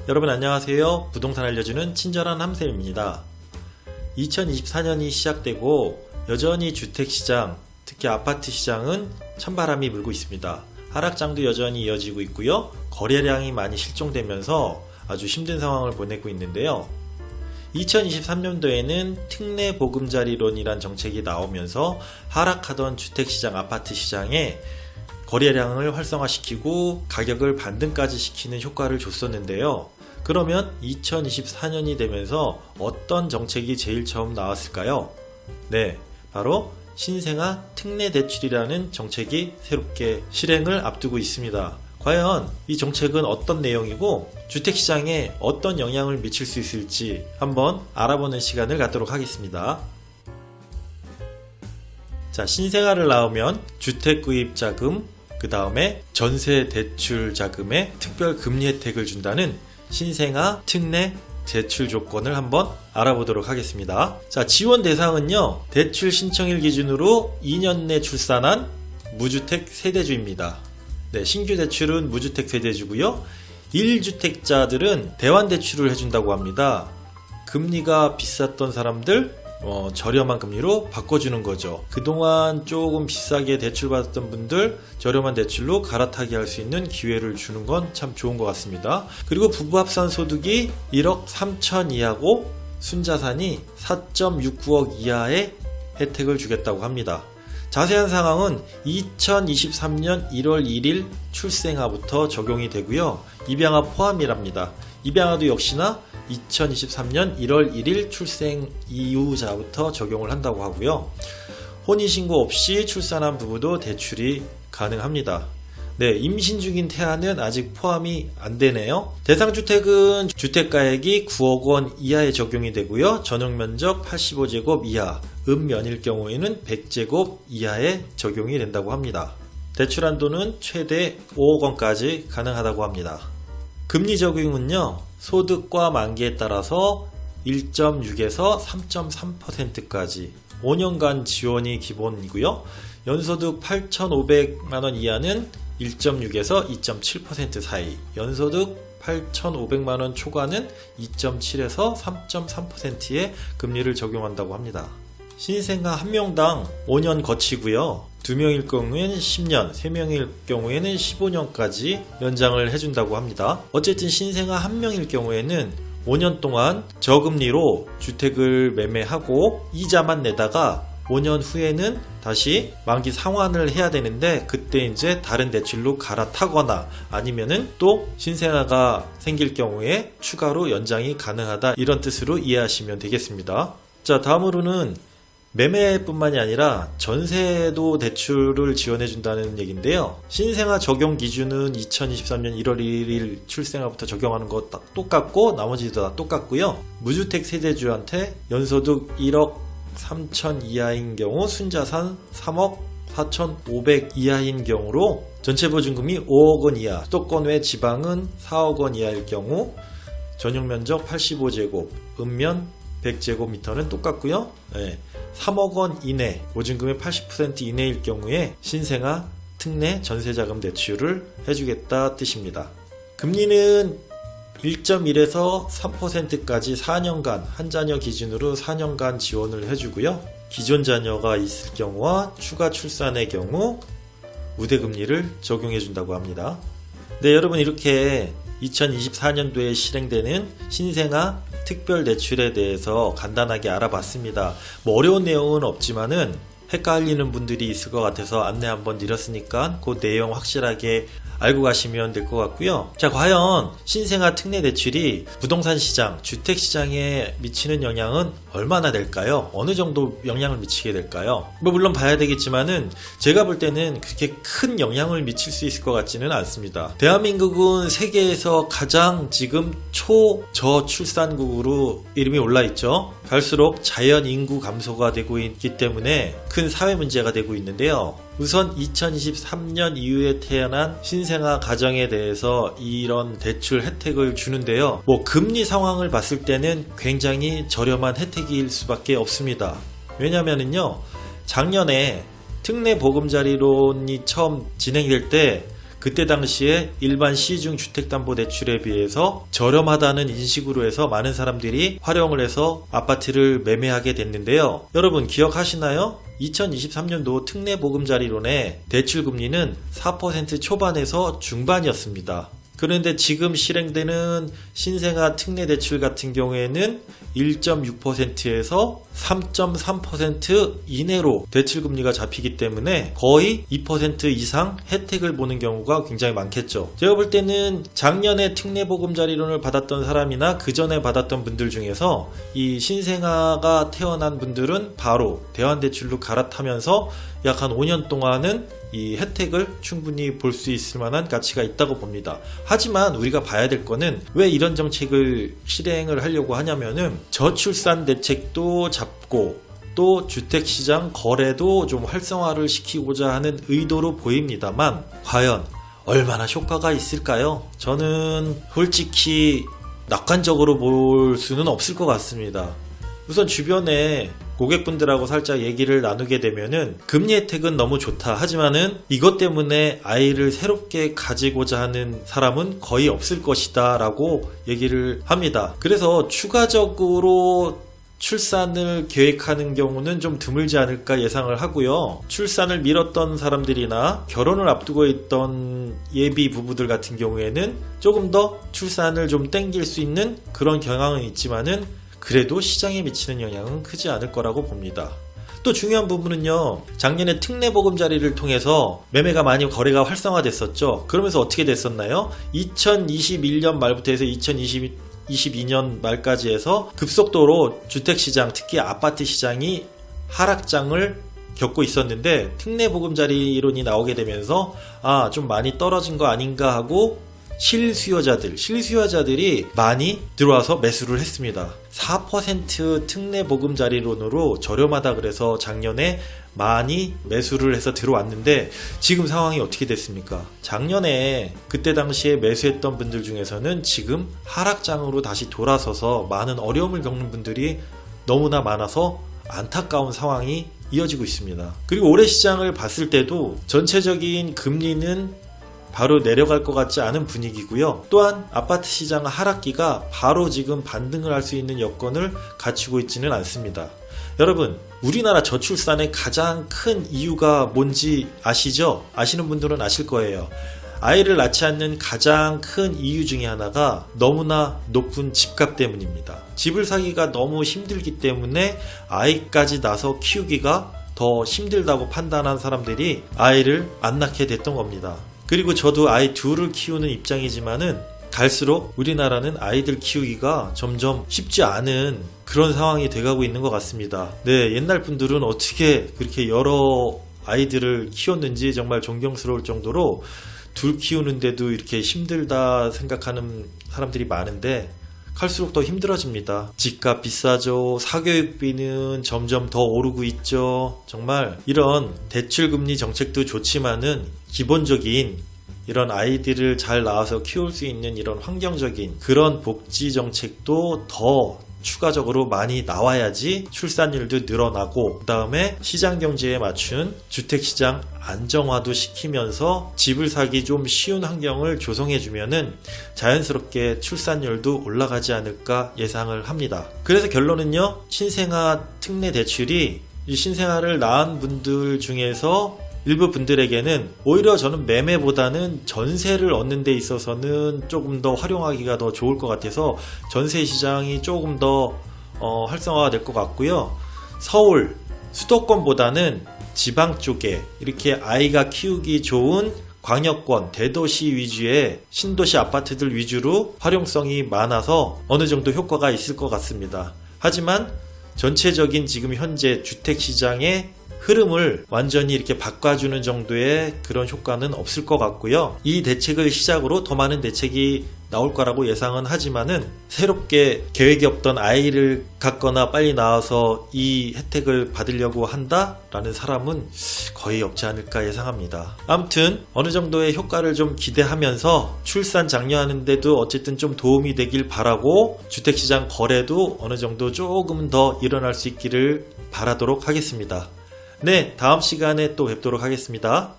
여러분 안녕하세요. 부동산 알려주는 친절한 함쌤입니다. 2024년이 시작되고 여전히 주택시장, 특히 아파트 시장은 찬바람이 불고 있습니다. 하락장도 여전히 이어지고 있고요. 거래량이 많이 실종되면서 아주 힘든 상황을 보내고 있는데요. 2023년도에는 특례 보금자리론이란 정책이 나오면서 하락하던 주택시장, 아파트 시장에 거래량을 활성화시키고 가격을 반등까지 시키는 효과를 줬었는데요. 그러면 2024년이 되면서 어떤 정책이 제일 처음 나왔을까요? 네, 바로 신생아 특례 대출이라는 정책이 새롭게 실행을 앞두고 있습니다. 과연 이 정책은 어떤 내용이고 주택시장에 어떤 영향을 미칠 수 있을지 한번 알아보는 시간을 갖도록 하겠습니다. 자, 신생아를 나오면 주택구입자금, 그 다음에 전세대출자금에 특별 금리 혜택을 준다는 신생아 특례 대출 조건을 한번 알아보도록 하겠습니다. 자, 지원 대상은요, 대출 신청일 기준으로 2년 내 출산한 무주택 세대주입니다. 네, 신규 대출은 무주택 세대주고요. 1주택자들은 대환대출을 해준다고 합니다. 금리가 비쌌던 사람들 저렴한 금리로 바꿔주는 거죠. 그동안 조금 비싸게 대출받았던 분들 저렴한 대출로 갈아타기 할 수 있는 기회를 주는 건 참 좋은 것 같습니다. 그리고 부부 합산 소득이 1억 3천 이하고 순자산이 4.69억 이하의 혜택을 주겠다고 합니다. 자세한 상황은 2023년 1월 1일 출생아부터 적용이 되고요. 입양아 포함이랍니다. 입양아도 역시나 2023년 1월 1일 출생 이후자부터 적용을 한다고 하고요. 혼인신고 없이 출산한 부부도 대출이 가능합니다. 네, 임신 중인 태아는 아직 포함이 안 되네요. 대상주택은 주택가액이 9억 원 이하에 적용이 되고요. 전용면적 85제곱 이하, 읍면일 경우에는 100제곱 이하에 적용이 된다고 합니다. 대출 한도는 최대 5억 원까지 가능하다고 합니다. 금리 적용은요, 소득과 만기에 따라서 1.6에서 3.3%까지 5년간 지원이 기본이고요. 연소득 8,500만원 이하는 1.6에서 2.7% 사이, 연소득 8,500만원 초과는 2.7에서 3.3%의 금리를 적용한다고 합니다. 신생아 1명당 5년 거치고요. 2명일 경우에는 10년, 3명일 경우에는 15년까지 연장을 해준다고 합니다. 어쨌든 신생아 1명일 경우에는 5년 동안 저금리로 주택을 매매하고 이자만 내다가 5년 후에는 다시 만기 상환을 해야 되는데 그때 이제 다른 대출로 갈아타거나 아니면은 또 신생아가 생길 경우에 추가로 연장이 가능하다, 이런 뜻으로 이해하시면 되겠습니다. 자, 다음으로는 매매뿐만이 아니라 전세도 대출을 지원해준다는 얘기인데요. 신생아 적용 기준은 2023년 1월 1일 출생아부터 적용하는 거 딱 똑같고 나머지도 다 똑같고요. 무주택 세대주한테 연소득 1억 3천 이하인 경우 순자산 3억 4,500 이하인 경우로 전체 보증금이 5억 원 이하, 수도권 외 지방은 4억 원 이하일 경우 전용면적 85제곱, 읍면 100제곱미터는 똑같고요. 네, 3억 원 이내, 보증금의 80% 이내일 경우에 신생아 특례 전세자금 대출을 해주겠다 뜻입니다. 금리는 1.1에서 3%까지 4년간, 한 자녀 기준으로 4년간 지원을 해주고요. 기존 자녀가 있을 경우와 추가 출산의 경우 우대금리를 적용해준다고 합니다. 네, 여러분, 이렇게 2024년도에 실행되는 신생아 특별 대출에 대해서 간단하게 알아봤습니다. 어려운 내용은 없지만은 헷갈리는 분들이 있을 것 같아서 안내 한번 드렸으니까 그 내용 확실하게 알고 가시면 될 것 같고요. 자, 과연 신생아 특례 대출이 부동산 시장, 주택 시장에 미치는 영향은 얼마나 될까요? 어느 정도 영향을 미치게 될까요? 물론 봐야 되겠지만은 제가 볼 때는 그렇게 큰 영향을 미칠 수 있을 것 같지는 않습니다. 대한민국은 세계에서 가장 지금 초저출산국으로 이름이 올라 있죠. 갈수록 자연 인구 감소가 되고 있기 때문에 큰 사회 문제가 되고 있는데요. 우선 2023년 이후에 태어난 신생아 가정에 대해서 이런 대출 혜택을 주는데요. 금리 상황을 봤을 때는 굉장히 저렴한 혜택일 수밖에 없습니다. 왜냐면은요, 작년에 특례 보금자리론이 처음 진행될 때 그때 당시에 일반 시중 주택담보대출에 비해서 저렴하다는 인식으로 해서 많은 사람들이 활용을 해서 아파트를 매매하게 됐는데요. 여러분 기억하시나요? 2023년도 특례보금자리론의 대출금리는 4% 초반에서 중반이었습니다. 그런데 지금 실행되는 신생아 특례대출 같은 경우에는 1.6%에서 3.3% 이내로 대출금리가 잡히기 때문에 거의 2% 이상 혜택을 보는 경우가 굉장히 많겠죠. 제가 볼 때는 작년에 특례보금자리론을 받았던 사람이나 그 전에 받았던 분들 중에서 이 신생아가 태어난 분들은 바로 대환대출로 갈아타면서 약 한 5년 동안은 이 혜택을 충분히 볼 수 있을 만한 가치가 있다고 봅니다. 하지만 우리가 봐야 될 거는 왜 이런 정책을 실행을 하려고 하냐면은 저출산 대책도 잡고 또 주택시장 거래도 좀 활성화를 시키고자 하는 의도로 보입니다만 과연 얼마나 효과가 있을까요? 저는 솔직히 낙관적으로 볼 수는 없을 것 같습니다. 우선 주변에 고객분들하고 살짝 얘기를 나누게 되면은 금리 혜택은 너무 좋다. 하지만은 이것 때문에 아이를 새롭게 가지고자 하는 사람은 거의 없을 것이다 라고 얘기를 합니다. 그래서 추가적으로 출산을 계획하는 경우는 좀 드물지 않을까 예상을 하고요. 출산을 미뤘던 사람들이나 결혼을 앞두고 있던 예비 부부들 같은 경우에는 조금 더 출산을 좀 땡길 수 있는 그런 경향은 있지만은 그래도 시장에 미치는 영향은 크지 않을 거라고 봅니다. 또 중요한 부분은요. 작년에 특례보금자리를 통해서 매매가 많이 거래가 활성화됐었죠. 그러면서 어떻게 됐었나요? 2021년 말부터 해서 2022년 말까지 해서 급속도로 주택시장, 특히 아파트 시장이 하락장을 겪고 있었는데 특례보금자리론이 나오게 되면서 좀 많이 떨어진 거 아닌가 하고 실수요자들이 많이 들어와서 매수를 했습니다. 4% 특례보금자리론으로 저렴하다 그래서 작년에 많이 매수를 해서 들어왔는데 지금 상황이 어떻게 됐습니까? 작년에 그때 당시에 매수했던 분들 중에서는 지금 하락장으로 다시 돌아서서 많은 어려움을 겪는 분들이 너무나 많아서 안타까운 상황이 이어지고 있습니다. 그리고 올해 시장을 봤을 때도 전체적인 금리는 바로 내려갈 것 같지 않은 분위기고요. 또한 아파트 시장 하락기가 바로 지금 반등을 할 수 있는 여건을 갖추고 있지는 않습니다. 여러분, 우리나라 저출산의 가장 큰 이유가 뭔지 아시죠? 아시는 분들은 아실 거예요. 아이를 낳지 않는 가장 큰 이유 중에 하나가 너무나 높은 집값 때문입니다. 집을 사기가 너무 힘들기 때문에 아이까지 낳아서 키우기가 더 힘들다고 판단한 사람들이 아이를 안 낳게 됐던 겁니다. 그리고 저도 아이 둘을 키우는 입장이지만은 갈수록 우리나라는 아이들 키우기가 점점 쉽지 않은 그런 상황이 돼가고 있는 것 같습니다. 네, 옛날 분들은 어떻게 그렇게 여러 아이들을 키웠는지 정말 존경스러울 정도로 둘 키우는데도 이렇게 힘들다 생각하는 사람들이 많은데 갈수록 더 힘들어집니다. 집값 비싸죠. 사교육비는 점점 더 오르고 있죠. 정말 이런 대출금리 정책도 좋지만은 기본적인 이런 아이들을 잘 낳아서 키울 수 있는 이런 환경적인 그런 복지 정책도 더 추가적으로 많이 나와야지 출산율도 늘어나고 그 다음에 시장경제에 맞춘 주택시장 안정화도 시키면서 집을 사기 좀 쉬운 환경을 조성해주면은 자연스럽게 출산율도 올라가지 않을까 예상을 합니다. 그래서 결론은요, 신생아 특례 대출이 이 신생아를 낳은 분들 중에서 일부 분들에게는 오히려 저는 매매보다는 전세를 얻는 데 있어서는 조금 더 활용하기가 더 좋을 것 같아서 전세 시장이 조금 더 활성화가 될 것 같고요. 서울 수도권보다는 지방 쪽에 이렇게 아이가 키우기 좋은 광역권, 대도시 위주의 신도시 아파트들 위주로 활용성이 많아서 어느 정도 효과가 있을 것 같습니다. 하지만 전체적인 지금 현재 주택시장의 흐름을 완전히 이렇게 바꿔주는 정도의 그런 효과는 없을 것 같고요. 이 대책을 시작으로 더 많은 대책이 나올 거라고 예상은 하지만은 새롭게 계획이 없던 아이를 갖거나 빨리 낳아서 이 혜택을 받으려고 한다라는 사람은 거의 없지 않을까 예상합니다. 아무튼 어느 정도의 효과를 좀 기대하면서 출산 장려하는데도 어쨌든 좀 도움이 되길 바라고 주택시장 거래도 어느 정도 조금 더 일어날 수 있기를 바라도록 하겠습니다. 네, 다음 시간에 또 뵙도록 하겠습니다.